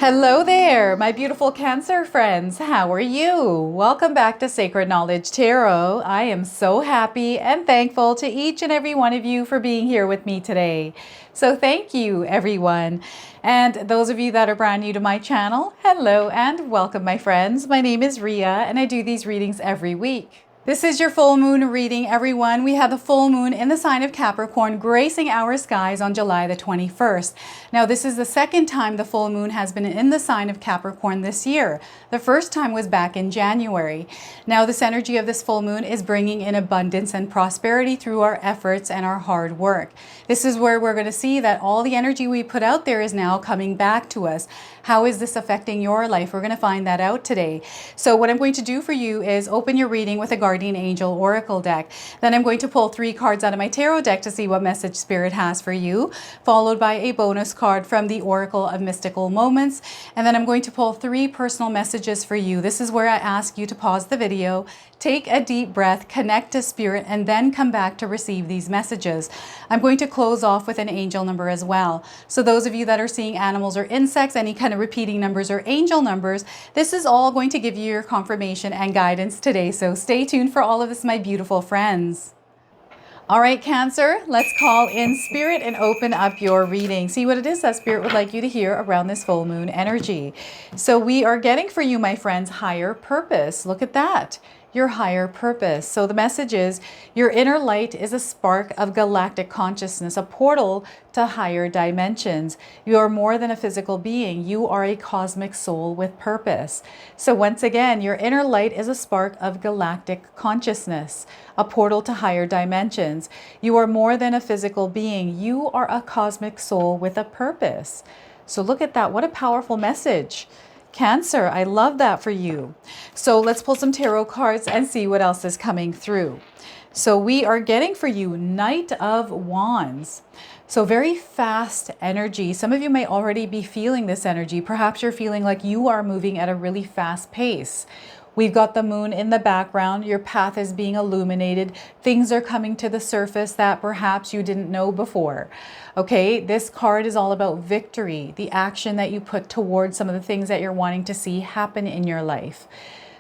Hello there, my beautiful Cancer friends. How are you? Welcome back to Sacred Knowledge Tarot. I am so happy and thankful to each and every one of you for being here with me today. So thank you, everyone. And those of you that are brand new to my channel, hello and welcome, my friends. My name is Ria and I do these readings every week. This is your full moon reading, everyone. We have the full moon in the sign of Capricorn gracing our skies on July the 21st. Now, this is the second time the full moon has been in the sign of Capricorn this year. The first time was back in January. Now, this energy of this full moon is bringing in abundance and prosperity through our efforts and our hard work. This is where we're going to see that all the energy we put out there is now coming back to us. How is this affecting your life? We're going to find that out today. So what I'm going to do for you is open your reading with a Guardian Angel Oracle deck. Then I'm going to pull 3 cards out of my tarot deck to see what message Spirit has for you, followed by a bonus card from the Oracle of Mystical Moments. And then I'm going to pull 3 personal messages for you. This is where I ask you to pause the video, take a deep breath, connect to Spirit, and then come back to receive these messages. I'm going to close off with an angel number as well. So those of you that are seeing animals or insects, any kind of repeating numbers or angel numbers, this is all going to give you your confirmation and guidance today. So stay tuned for all of this, my beautiful friends. All right, Cancer, let's call in Spirit and open up your reading. See what it is that Spirit would like you to hear around this full moon energy. So we are getting for you, my friends, higher purpose. Look at that. Your higher purpose. So the message is your inner light is a spark of galactic consciousness, a portal to higher dimensions. You are more than a physical being. You are a cosmic soul with purpose. So once again, your inner light is a spark of galactic consciousness, a portal to higher dimensions. You are more than a physical being. You are a cosmic soul with a purpose. So look at that. What a powerful message. Cancer, I love that for you. So let's pull some tarot cards and see what else is coming through. So we are getting for you Knight of Wands. So very fast energy. Some of you may already be feeling this energy. Perhaps you're feeling like you are moving at a really fast pace. We've got the moon in the background. Your path is being illuminated. Things are coming to the surface that perhaps you didn't know before. Okay, this card is all about victory, the action that you put towards some of the things that you're wanting to see happen in your life.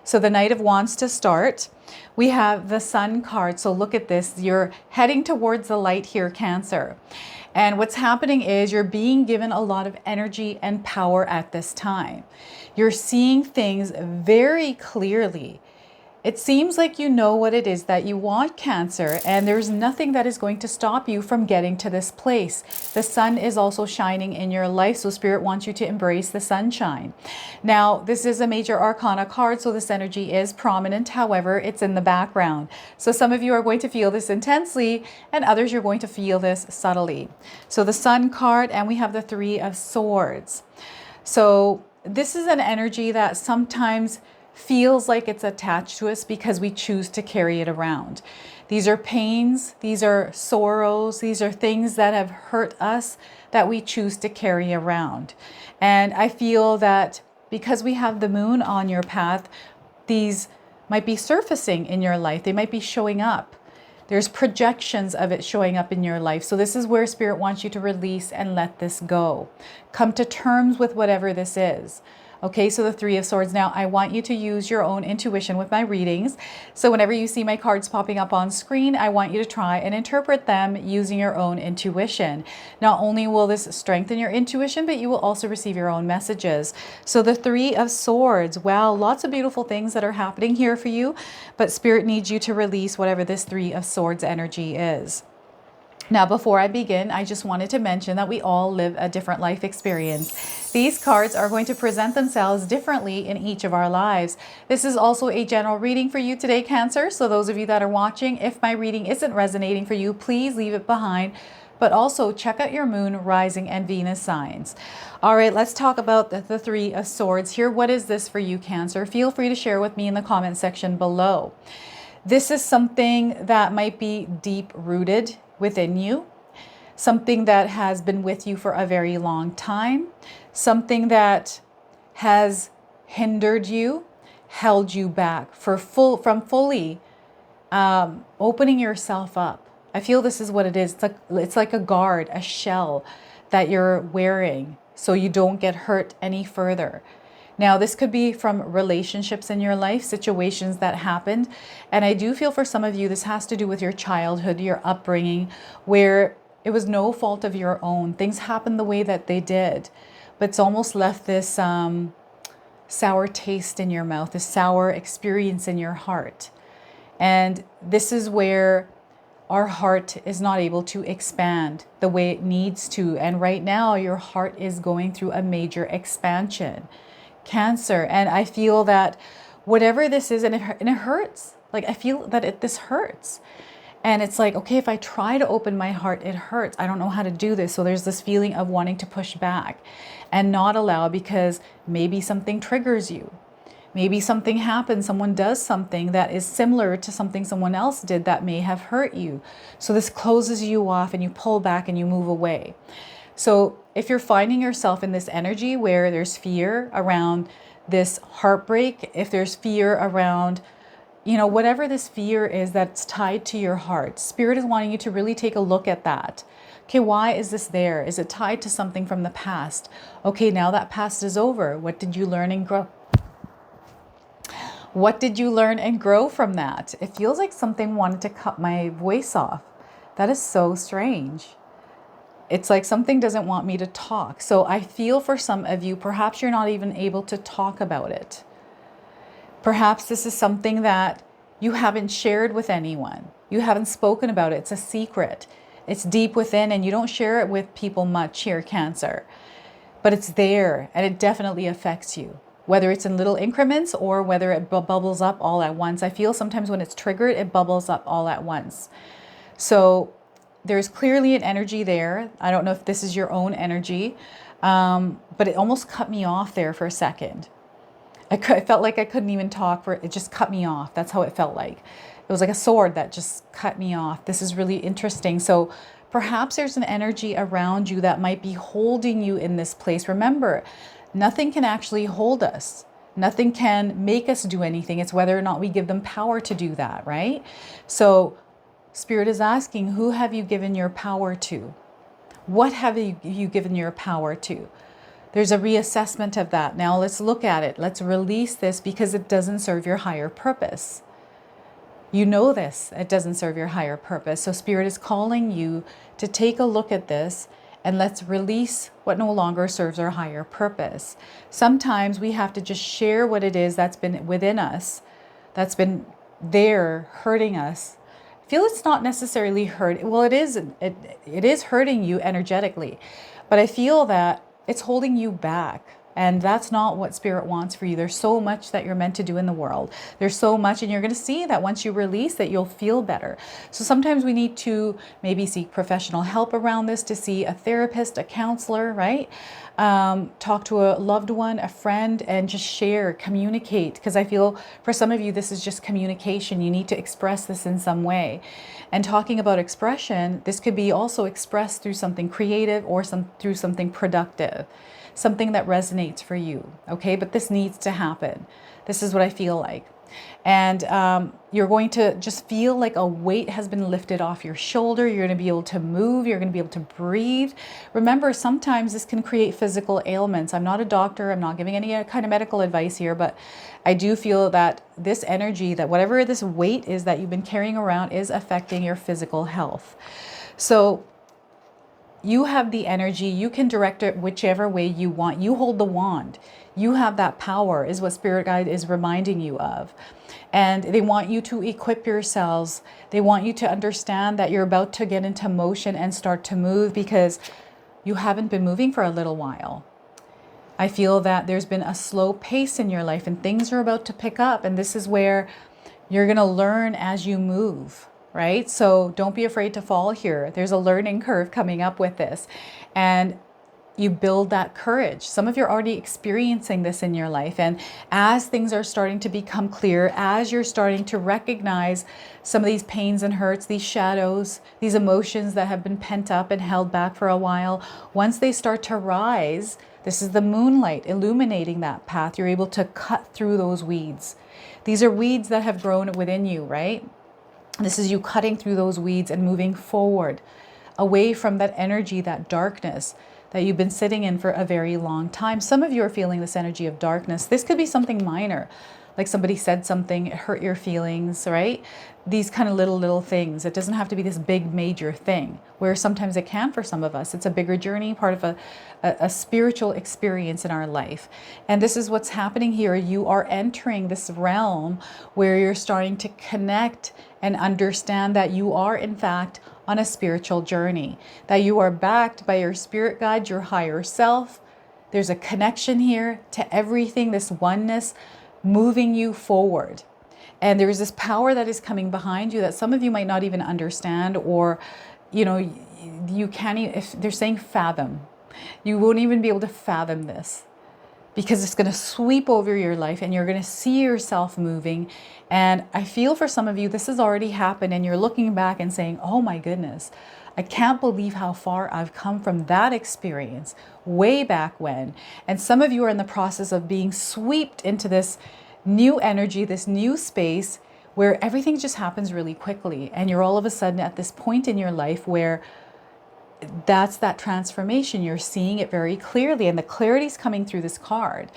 So the Knight of Wands to start. We have the Sun card. So look at this. You're heading towards the light here, Cancer. And what's happening is you're being given a lot of energy and power at this time. You're seeing things very clearly. It seems like you know what it is that you want, Cancer, and there's nothing that is going to stop you from getting to this place. The sun is also shining in your life, so Spirit wants you to embrace the sunshine. Now, this is a major arcana card, so this energy is prominent. However, it's in the background. So some of you are going to feel this intensely, and others you're going to feel this subtly. So the Sun card, and we have the 3 of Swords. So this is an energy that sometimes feels like it's attached to us because we choose to carry it around. These are pains, these are sorrows, these are things that have hurt us that we choose to carry around. And I feel that because we have the moon on your path, these might be surfacing in your life. They might be showing up. There's projections of it showing up in your life. So this is where Spirit wants you to release and let this go. Come to terms with whatever this is. Okay, so the 3 of Swords. Now, I want you to use your own intuition with my readings. So whenever you see my cards popping up on screen, I want you to try and interpret them using your own intuition. Not only will this strengthen your intuition, but you will also receive your own messages. So the 3 of Swords. Wow, lots of beautiful things that are happening here for you, but Spirit needs you to release whatever this 3 of Swords energy is. Now, before I begin, I just wanted to mention that we all live a different life experience. These cards are going to present themselves differently in each of our lives. This is also a general reading for you today, Cancer. So those of you that are watching, if my reading isn't resonating for you, please leave it behind. But also check out your moon, rising, and Venus signs. All right, let's talk about the 3 of Swords here. What is this for you, Cancer? Feel free to share with me in the comment section below. This is something that might be deep-rooted within you, something that has been with you for a very long time, something that has hindered you, held you back from fully opening yourself up. I feel this is what it is. It's like a guard, a shell that you're wearing so you don't get hurt any further. Now, this could be from relationships in your life, situations that happened. And I do feel for some of you, this has to do with your childhood, your upbringing, where it was no fault of your own. Things happened the way that they did, but it's almost left this sour taste in your mouth, this sour experience in your heart. And this is where our heart is not able to expand the way it needs to. And right now, your heart is going through a major expansion. Cancer. And I feel that whatever this is, and it hurts. Like, I feel that this hurts. And it's like, okay, if I try to open my heart, it hurts. I don't know how to do this. So there's this feeling of wanting to push back and not allow, because maybe something triggers you. Maybe something happens, someone does something that is similar to something someone else did that may have hurt you. So this closes you off and you pull back and you move away. So if you're finding yourself in this energy where there's fear around this heartbreak, if there's fear around, you know, whatever this fear is that's tied to your heart, Spirit is wanting you to really take a look at that. Okay, why is this there? Is it tied to something from the past? Okay, now that past is over. What did you learn and grow? What did you learn and grow from that? It feels like something wanted to cut my voice off. That is so strange. It's like something doesn't want me to talk. So I feel for some of you, perhaps you're not even able to talk about it. Perhaps this is something that you haven't shared with anyone. You haven't spoken about it. It's a secret. It's deep within and you don't share it with people much here, Cancer. But it's there and it definitely affects you. Whether it's in little increments or whether it bubbles up all at once. I feel sometimes when it's triggered, it bubbles up all at once. So there's clearly an energy there. I don't know if this is your own energy, but it almost cut me off there for a second. I felt like I couldn't even talk. It just cut me off. That's how it felt like. It was like a sword that just cut me off. This is really interesting. So perhaps there's an energy around you that might be holding you in this place. Remember, nothing can actually hold us. Nothing can make us do anything. It's whether or not we give them power to do that, right? So Spirit is asking, who have you given your power to? What have you given your power to? There's a reassessment of that. Now let's look at it. Let's release this because it doesn't serve your higher purpose. You know this. It doesn't serve your higher purpose. So Spirit is calling you to take a look at this and let's release what no longer serves our higher purpose. Sometimes we have to just share what it is that's been within us, that's been there hurting us. I feel it's not necessarily hurt. Well, it is hurting you energetically, but I feel that it's holding you back. And that's not what Spirit wants for you. There's so much that you're meant to do in the world. There's so much, and you're going to see that once you release it, you'll feel better. So sometimes we need to maybe seek professional help around this, to see a therapist, a counselor, right? Talk to a loved one, a friend, and just share, communicate. Because I feel for some of you, this is just communication. You need to express this in some way. And talking about expression, this could be also expressed through something creative or through something productive. Something that resonates for you, okay? But this needs to happen. This is what I feel like. And you're going to just feel like a weight has been lifted off your shoulder. You're going to be able to move. You're going to be able to breathe. Remember, sometimes this can create physical ailments. I'm not a doctor. I'm not giving any kind of medical advice here, but I do feel that this energy, that whatever this weight is that you've been carrying around is affecting your physical health. So you have the energy. You can direct it whichever way you want. You hold the wand. You have that power, is what Spirit Guide is reminding you of. And they want you to equip yourselves. They want you to understand that you're about to get into motion and start to move, because you haven't been moving for a little while. I feel that there's been a slow pace in your life and things are about to pick up. And this is where you're going to learn as you move. Right? So don't be afraid to fall here. There's a learning curve coming up with this. And you build that courage. Some of you are already experiencing this in your life. And as things are starting to become clear, as you're starting to recognize some of these pains and hurts, these shadows, these emotions that have been pent up and held back for a while, once they start to rise, this is the moonlight illuminating that path. You're able to cut through those weeds. These are weeds that have grown within you, right? This is you cutting through those weeds and moving forward, away from that energy, that darkness that you've been sitting in for a very long time. Some of you are feeling this energy of darkness. This could be something minor, like somebody said something, it hurt your feelings, right? These kind of little things. It doesn't have to be this big major thing, where sometimes it can for some of us. It's a bigger journey, part of a spiritual experience in our life. And this is what's happening here. You are entering this realm where you're starting to connect and understand that you are in fact on a spiritual journey, that you are backed by your spirit guide, your higher self. There's a connection here to everything, this oneness moving you forward. And there is this power that is coming behind you that some of you might not even understand, or, you know, you can't even, if they're saying fathom, you won't even be able to fathom this, because it's going to sweep over your life and you're going to see yourself moving. And I feel for some of you, this has already happened and you're looking back and saying, oh my goodness, I can't believe how far I've come from that experience way back when. And some of you are in the process of being swept into this new energy, this new space where everything just happens really quickly. And you're all of a sudden at this point in your life where that's that transformation. You're seeing it very clearly, and the clarity is coming through this card.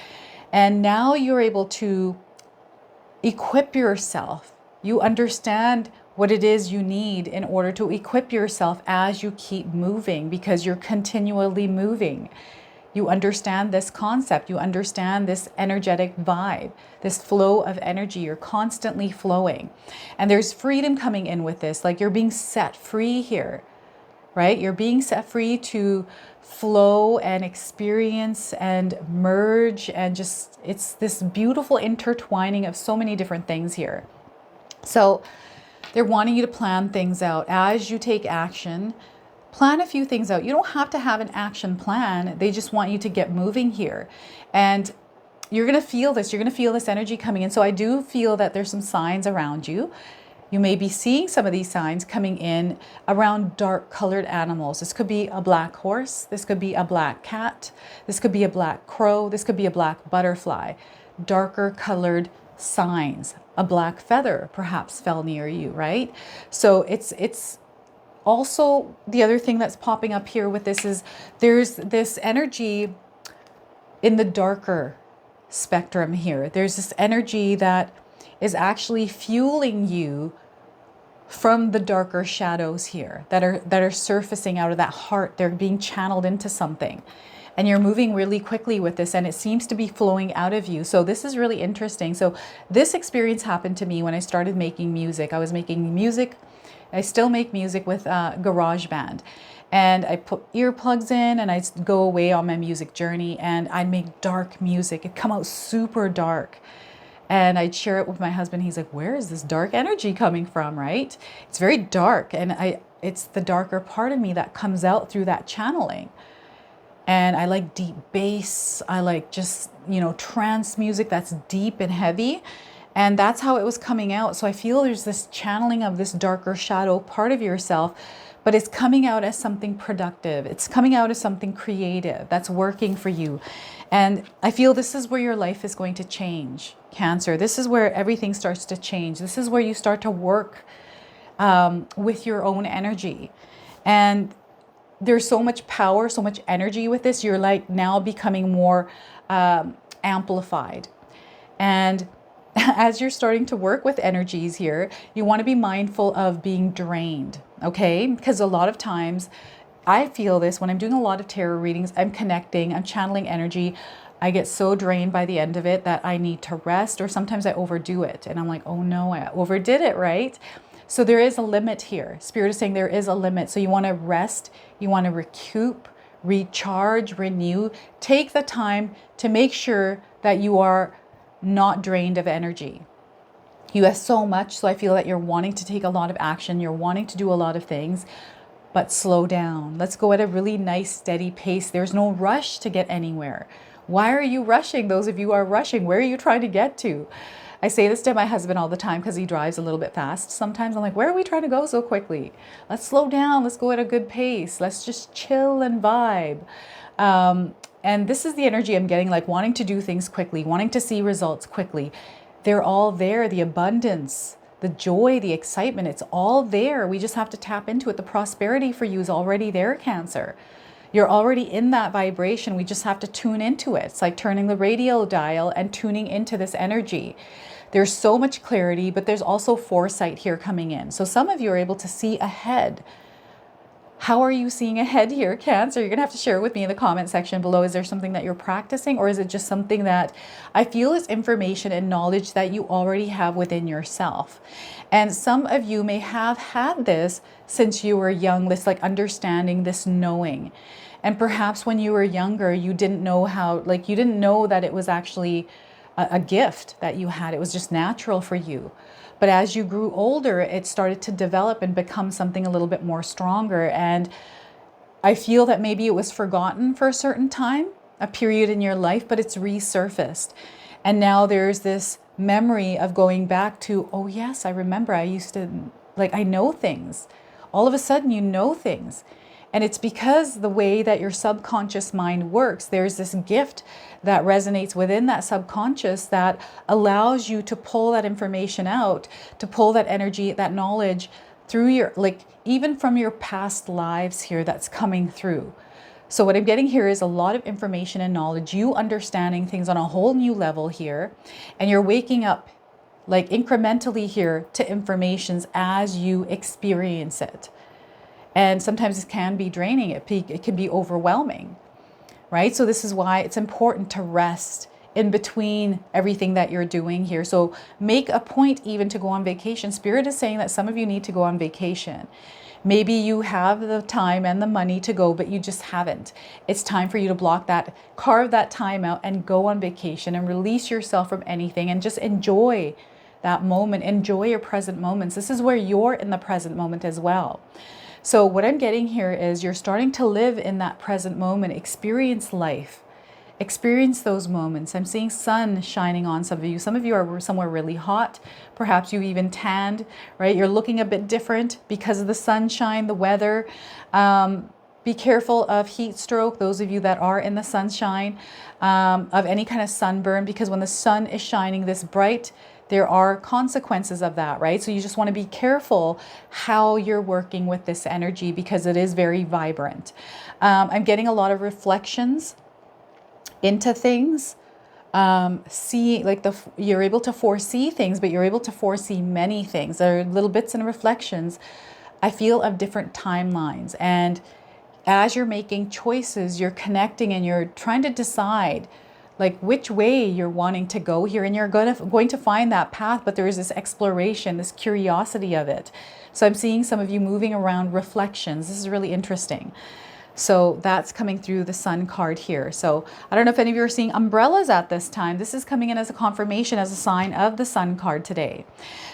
And now you're able to equip yourself. You understand what it is you need in order to equip yourself as you keep moving, because you're continually moving. You understand this concept. You understand this energetic vibe, this flow of energy. You're constantly flowing. And there's freedom coming in with this. Like, you're being set free here, right? You're being set free to flow and experience and merge, and just, it's this beautiful intertwining of so many different things here. So they're wanting you to plan things out as you take action. Plan a few things out. You don't have to have an action plan. They just want you to get moving here. And you're going to feel this. You're going to feel this energy coming in. So I do feel that there's some signs around you. You may be seeing some of these signs coming in around dark colored animals. This could be a black horse. This could be a black cat. This could be a black crow. This could be a black butterfly. Darker colored signs. A black feather perhaps fell near you, right? So it's also, the other thing that's popping up here with this is there's this energy in the darker spectrum here. There's this energy that is actually fueling you from the darker shadows here that are surfacing out of that heart. They're being channeled into something. And you're moving really quickly with this, and it seems to be flowing out of you. So this is really interesting. So this experience happened to me when I started making music. I was making music. I still make music with GarageBand. And I put earplugs in and I'd go away on my music journey, and I'd make dark music. It'd come out super dark. And I'd share it with my husband. He's like, where is this dark energy coming from, right? It's very dark. And it's the darker part of me that comes out through that channeling. And I like deep bass. I like just, you know, trance music that's deep and heavy. And that's how it was coming out. So I feel there's this channeling of this darker shadow part of yourself, but it's coming out as something productive. It's coming out as something creative that's working for you. And I feel this is where your life is going to change, Cancer. This is where everything starts to change. This is where you start to work with your own energy. And there's so much power, so much energy with this. You're like now becoming more amplified. And as you're starting to work with energies here, you want to be mindful of being drained, okay? Because a lot of times I feel this when I'm doing a lot of tarot readings, I'm connecting, I'm channeling energy. I get so drained by the end of it that I need to rest, or sometimes I overdo it. And I'm like, oh no, I overdid it, right? So there is a limit here. Spirit is saying there is a limit. So you want to rest, you want to recoup, recharge, renew. Take the time to make sure that you are not drained of energy. You have so much, so I feel that you're wanting to take a lot of action. You're wanting to do a lot of things, but slow down. Let's go at a really nice, steady pace. There's no rush to get anywhere. Why are you rushing? Those of you who are rushing, where are you trying to get to? I say this to my husband all the time because he drives a little bit fast. Sometimes I'm like, where are we trying to go so quickly? Let's slow down. Let's go at a good pace. Let's just chill and vibe. And this is the energy I'm getting, like wanting to do things quickly, wanting to see results quickly. They're all there. The abundance, the joy, the excitement, it's all there. We just have to tap into it. The prosperity for you is already there, Cancer. You're already in that vibration. We just have to tune into it. It's like turning the radio dial and tuning into this energy. There's so much clarity, but there's also foresight here coming in. So some of you are able to see ahead. How are you seeing ahead here, Cancer? You're going to have to share it with me in the comment section below. Is there something that you're practicing, or is it just something that I feel is information and knowledge that you already have within yourself? And some of you may have had this since you were young, this like understanding, this knowing. And perhaps when you were younger, you didn't know how, like you didn't know that it was actually a gift that you had. It was just natural for you. But as you grew older, it started to develop and become something a little bit more stronger. And I feel that maybe it was forgotten for a certain time, a period in your life, but it's resurfaced. And now there's this memory of going back to, oh yes, I remember I used to, like, I know things. All of a sudden you know things. And it's because the way that your subconscious mind works, there's this gift that resonates within that subconscious that allows you to pull that information out, to pull that energy, that knowledge through your, like, even from your past lives here that's coming through. So what I'm getting here is a lot of information and knowledge, you understanding things on a whole new level here, and you're waking up like incrementally here to informations as you experience it. And sometimes it can be draining, it can be overwhelming, right? So this is why it's important to rest in between everything that you're doing here. So make a point even to go on vacation. Spirit is saying that some of you need to go on vacation. Maybe you have the time and the money to go, but you just haven't. It's time for you to block that, carve that time out and go on vacation and release yourself from anything and just enjoy that moment. Enjoy your present moments. This is where you're in the present moment as well. So what I'm getting here is you're starting to live in that present moment, experience life, experience those moments. I'm seeing sun shining on some of you. Some of you are somewhere really hot. Perhaps you even tanned, right? You're looking a bit different because of the sunshine, the weather. Be careful of heat stroke, those of you that are in the sunshine, of any kind of sunburn, because when the sun is shining this bright, there are consequences of that, right? So you just want to be careful how you're working with this energy because it is very vibrant. I'm getting a lot of reflections into things. See, like you're able to foresee things, but you're able to foresee many things. There are little bits and reflections, I feel, of different timelines. And as you're making choices, you're connecting and you're trying to decide like which way you're wanting to go here, and you're going to find that path, but there is this exploration, this curiosity of it. So I'm seeing some of you moving around reflections. This is really interesting. So that's coming through the sun card here. So I don't know if any of you are seeing umbrellas at this time. This is coming in as a confirmation, as a sign of the sun card today.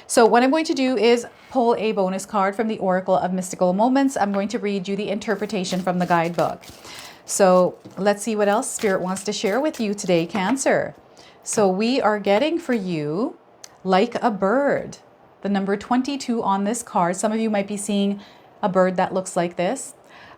So what I'm going to do is pull a bonus card from the Oracle of Mystical Moments. I'm going to read you the interpretation from the guidebook. So let's see what else Spirit wants to share with you today, Cancer. So we are getting for you like a bird. The number 22 on this card. Some of you might be seeing a bird that looks like this.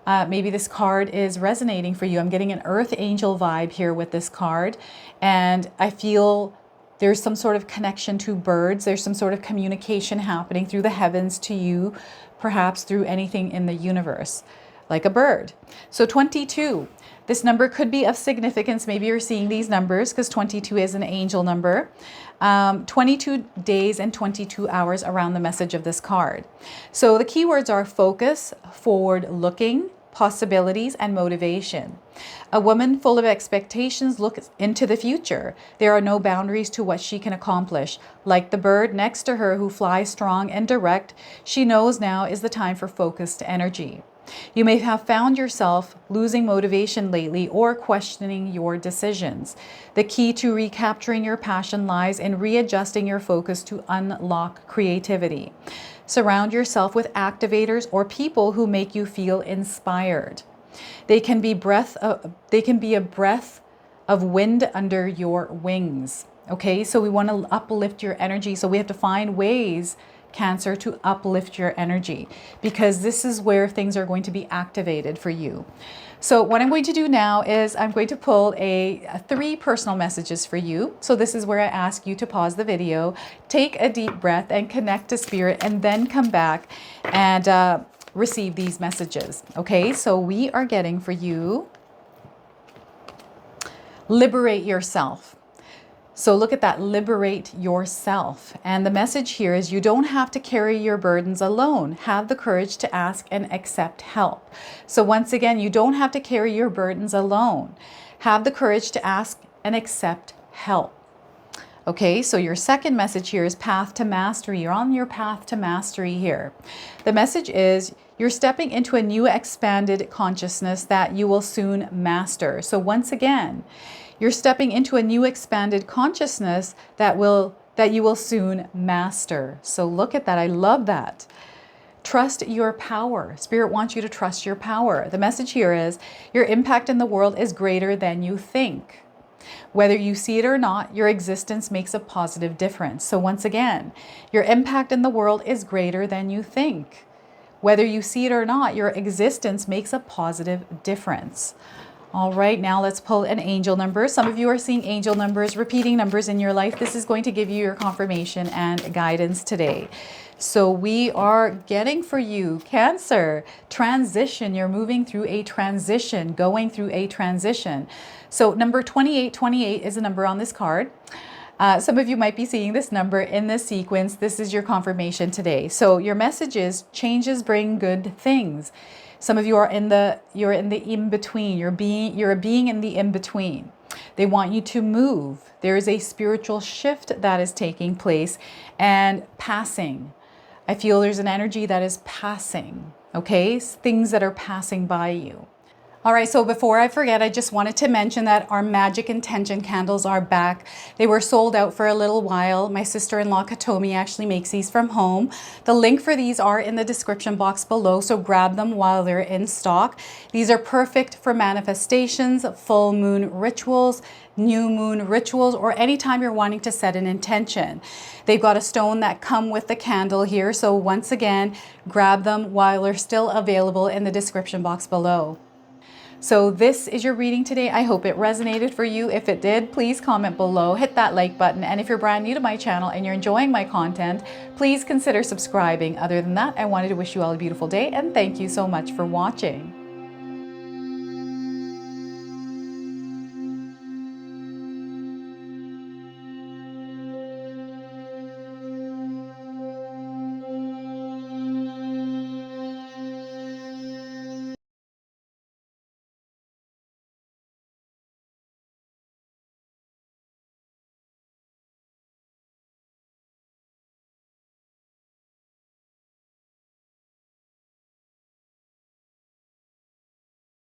Maybe this card is resonating for you. I'm getting an earth angel vibe here with this card. And I feel there's some sort of connection to birds. There's some sort of communication happening through the heavens to you, perhaps through anything in the universe. Like a bird. So 22, this number could be of significance. Maybe you're seeing these numbers because 22 is an angel number. 22 days and 22 hours around the message of this card. So the keywords are focus, forward looking, possibilities, and motivation. A woman full of expectations looks into the future. There are no boundaries to what she can accomplish. Like the bird next to her who flies strong and direct, she knows now is the time for focused energy. You may have found yourself losing motivation lately or questioning your decisions. The key to recapturing your passion lies in readjusting your focus to unlock creativity. Surround yourself with activators or people who make you feel inspired. They can be a breath of wind under your wings. Okay, so we want to uplift your energy. So we have to find ways, Cancer, to uplift your energy, because this is where things are going to be activated for you. So what I'm going to do now is I'm going to pull three personal messages for you. So this is where I ask you to pause the video, take a deep breath and connect to Spirit, and then come back and receive these messages. Okay, so we are getting for you, liberate yourself. So look at that, liberate yourself. And the message here is you don't have to carry your burdens alone. Have the courage to ask and accept help. So once again, you don't have to carry your burdens alone. Have the courage to ask and accept help. Okay, so your second message here is path to mastery. You're on your path to mastery here. The message is you're stepping into a new expanded consciousness that you will soon master. So once again, you're stepping into a new expanded consciousness that you will soon master. So look at that. I love that. Trust your power. Spirit wants you to trust your power. The message here is your impact in the world is greater than you think. Whether you see it or not, your existence makes a positive difference. So once again, your impact in the world is greater than you think. Whether you see it or not, your existence makes a positive difference. All right, now let's pull an angel number. Some of you are seeing angel numbers, repeating numbers in your life. This is going to give you your confirmation and guidance today. So we are getting for you, Cancer, transition. You're moving through a transition, going through a transition. So number 2828 is a number on this card. Some of you might be seeing this number in this sequence. This is your confirmation today. So your message is changes bring good things. Some of you are you're in the in-between. You're a being in the in-between. They want you to move. There is a spiritual shift that is taking place and passing. I feel there's an energy that is passing, okay? Things that are passing by you. All right, so before I forget, I just wanted to mention that our Magic Intention candles are back. They were sold out for a little while. My sister-in-law Katomi actually makes these from home. The link for these are in the description box below, so grab them while they're in stock. These are perfect for manifestations, full moon rituals, new moon rituals, or anytime you're wanting to set an intention. They've got a stone that come with the candle here, so once again, grab them while they're still available in the description box below. So this is your reading today. I hope it resonated for you. If it did, please comment below, hit that like button. And if you're brand new to my channel and you're enjoying my content, please consider subscribing. Other than that, I wanted to wish you all a beautiful day and thank you so much for watching.